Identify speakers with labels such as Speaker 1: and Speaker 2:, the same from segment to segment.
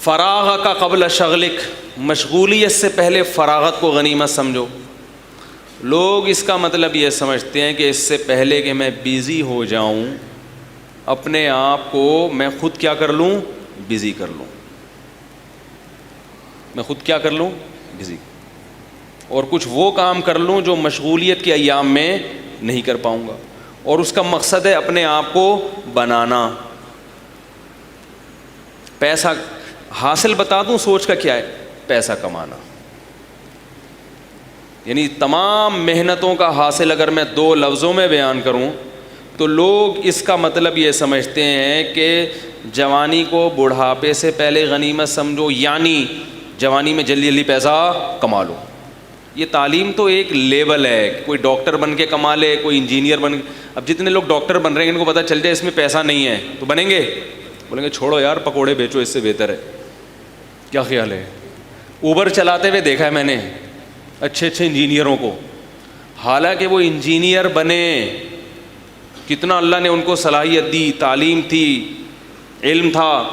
Speaker 1: فراغ کا قبل شغلک، مشغولیت سے پہلے فراغت کو غنیمت سمجھو. لوگ اس کا مطلب یہ سمجھتے ہیں کہ اس سے پہلے کہ میں بیزی ہو جاؤں اپنے آپ کو میں خود کیا کر لوں، بزی کر لوں. میں خود کیا کر لوں، بزی، اور کچھ وہ کام کر لوں جو مشغولیت کے ایام میں نہیں کر پاؤں گا. اور اس کا مقصد ہے اپنے آپ کو بنانا. پیسہ حاصل بتا دوں سوچ کا کیا ہے، پیسہ کمانا. یعنی تمام محنتوں کا حاصل اگر میں 2 لفظوں میں بیان کروں تو لوگ اس کا مطلب یہ سمجھتے ہیں کہ جوانی کو بڑھاپے سے پہلے غنیمت سمجھو، یعنی جوانی میں جلدی جلدی پیسہ کما لو. یہ تعلیم تو ایک لیول ہے، کوئی ڈاکٹر بن کے کما لے، کوئی انجینئر بن کے. اب جتنے لوگ ڈاکٹر بن رہے ہیں ان کو پتہ چل جائے اس میں پیسہ نہیں ہے تو بنیں گے، بولیں گے چھوڑو یار پکوڑے بیچو اس سے بہتر ہے. کیا خیال ہے؟ اوبر چلاتے ہوئے دیکھا ہے میں نے اچھے اچھے انجینئروں کو، حالانکہ وہ انجینئر بنے، کتنا اللہ نے ان کو صلاحیت دی، تعلیم تھی، علم تھا،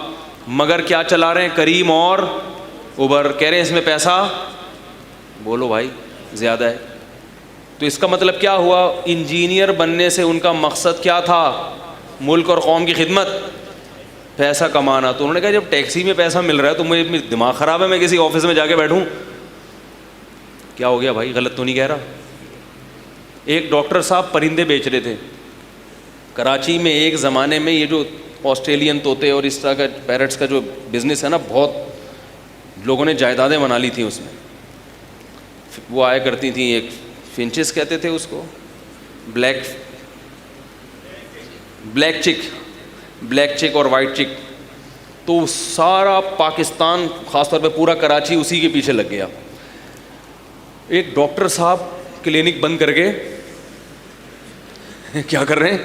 Speaker 1: مگر کیا چلا رہے ہیں، کریم اور اوبر. کہہ رہے ہیں اس میں پیسہ، بولو بھائی زیادہ ہے. تو اس کا مطلب کیا ہوا، انجینئر بننے سے ان کا مقصد کیا تھا، ملک اور قوم کی خدمت، پیسہ کمانا. تو انہوں نے کہا جب ٹیکسی میں پیسہ مل رہا ہے تو مجھے دماغ خراب ہے میں کسی آفس میں جا کے بیٹھوں. کیا ہو گیا بھائی، غلط تو نہیں کہہ رہا. ایک ڈاکٹر صاحب پرندے بیچ رہے تھے کراچی میں. ایک زمانے میں یہ جو آسٹریلین طوطے اور اس طرح کا پیرٹس کا جو بزنس ہے نا، بہت لوگوں نے جائیدادیں بنا لی تھیں اس میں. وہ آیا کرتی تھیں، ایک فنچز کہتے تھے اس کو، بلیک چک اور وائٹ چک. تو سارا پاکستان خاص طور پہ پورا کراچی اسی کے پیچھے لگ گیا. ایک ڈاکٹر صاحب کلینک بند کر کے کیا کر رہے ہیں،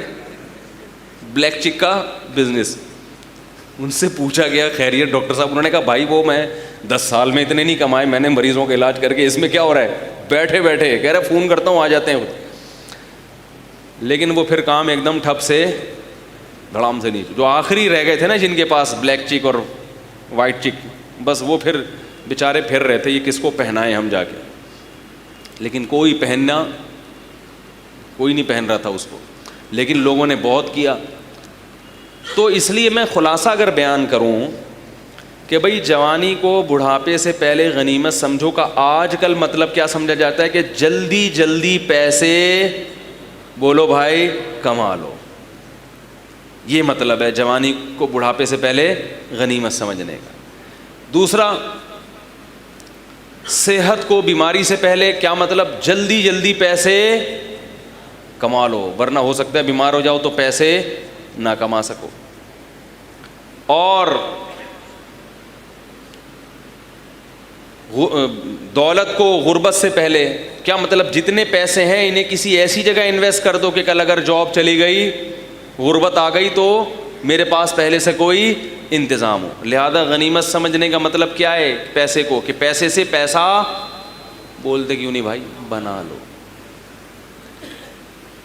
Speaker 1: بلیک چک کا بزنس. ان سے پوچھا گیا خیریت ڈاکٹر صاحب، انہوں نے کہا بھائی وہ میں 10 سال میں اتنے نہیں کمائے میں نے مریضوں کا علاج کر کے، اس میں کیا ہو رہا ہے، بیٹھے بیٹھے. کہہ رہے فون کرتا ہوں آ جاتے ہیں. لیکن وہ پھر کام ایک دم ٹھپ سے دھڑام سے نہیں. جو آخری رہ گئے تھے نا جن کے پاس بلیک چک اور وائٹ چک، بس وہ پھر بیچارے پھر رہے تھے یہ کس کو پہنائیں ہم جا کے. لیکن کوئی نہیں پہن رہا تھا اس کو، لیکن لوگوں نے بہت کیا. تو اس لیے میں خلاصہ اگر بیان کروں کہ بھئی جوانی کو بڑھاپے سے پہلے غنیمت سمجھو کا آج کل مطلب کیا سمجھا جاتا ہے کہ جلدی جلدی پیسے، بولو بھائی، کما لو. یہ مطلب ہے جوانی کو بڑھاپے سے پہلے غنیمت سمجھنے کا. دوسرا، صحت کو بیماری سے پہلے کیا مطلب، جلدی جلدی پیسے کما لو، ورنہ ہو سکتا ہے بیمار ہو جاؤ تو پیسے نہ کما سکو. اور دولت کو غربت سے پہلے کیا مطلب، جتنے پیسے ہیں انہیں کسی ایسی جگہ انویسٹ کر دو کہ کل اگر جاب چلی گئی، غربت آ گئی تو میرے پاس پہلے سے کوئی انتظام ہو. لہذا غنیمت سمجھنے کا مطلب کیا ہے پیسے کو، کہ پیسے سے پیسہ، بولتے کیوں نہیں بھائی، بنا لو.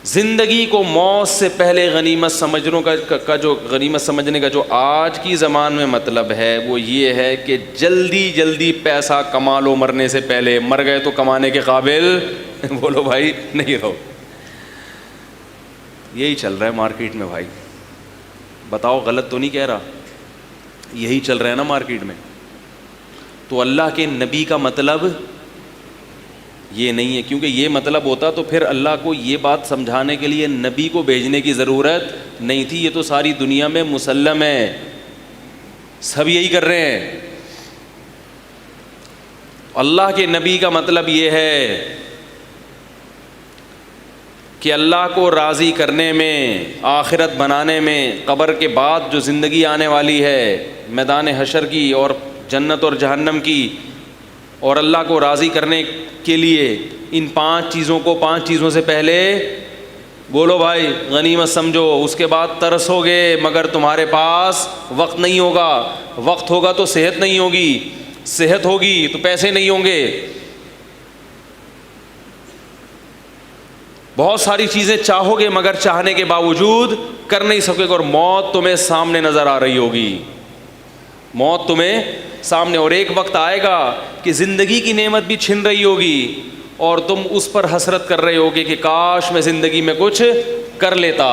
Speaker 1: زندگی کو موت سے پہلے غنیمت سمجھنے کا جو آج کی زمان میں مطلب ہے وہ یہ ہے کہ جلدی جلدی پیسہ کما لو مرنے سے پہلے، مر گئے تو کمانے کے قابل بولو بھائی نہیں رہو. یہی چل رہا ہے مارکیٹ میں بھائی، بتاؤ غلط تو نہیں کہہ رہا، یہی چل رہا ہے نا مارکیٹ میں. تو اللہ کے نبی کا مطلب یہ نہیں ہے، کیونکہ یہ مطلب ہوتا تو پھر اللہ کو یہ بات سمجھانے کے لیے نبی کو بھیجنے کی ضرورت نہیں تھی. یہ تو ساری دنیا میں مسلم ہے، سب یہی کر رہے ہیں. اللہ کے نبی کا مطلب یہ ہے کہ اللہ کو راضی کرنے میں، آخرت بنانے میں، قبر کے بعد جو زندگی آنے والی ہے، میدان حشر کی اور جنت اور جہنم کی، اور اللہ کو راضی کرنے کے لیے ان 5 چیزوں سے پہلے، بولو بھائی، غنیمت سمجھو. اس کے بعد ترسو گے مگر تمہارے پاس وقت نہیں ہوگا، وقت ہوگا تو صحت نہیں ہوگی، صحت ہوگی تو پیسے نہیں ہوں گے. بہت ساری چیزیں چاہو گے مگر چاہنے کے باوجود کر نہیں سکے گا، اور موت تمہیں سامنے نظر آ رہی ہوگی. موت تمہیں سامنے، اور ایک وقت آئے گا کہ زندگی کی نعمت بھی چھن رہی ہوگی اور تم اس پر حسرت کر رہے ہوگے کہ کاش میں زندگی میں کچھ کر لیتا.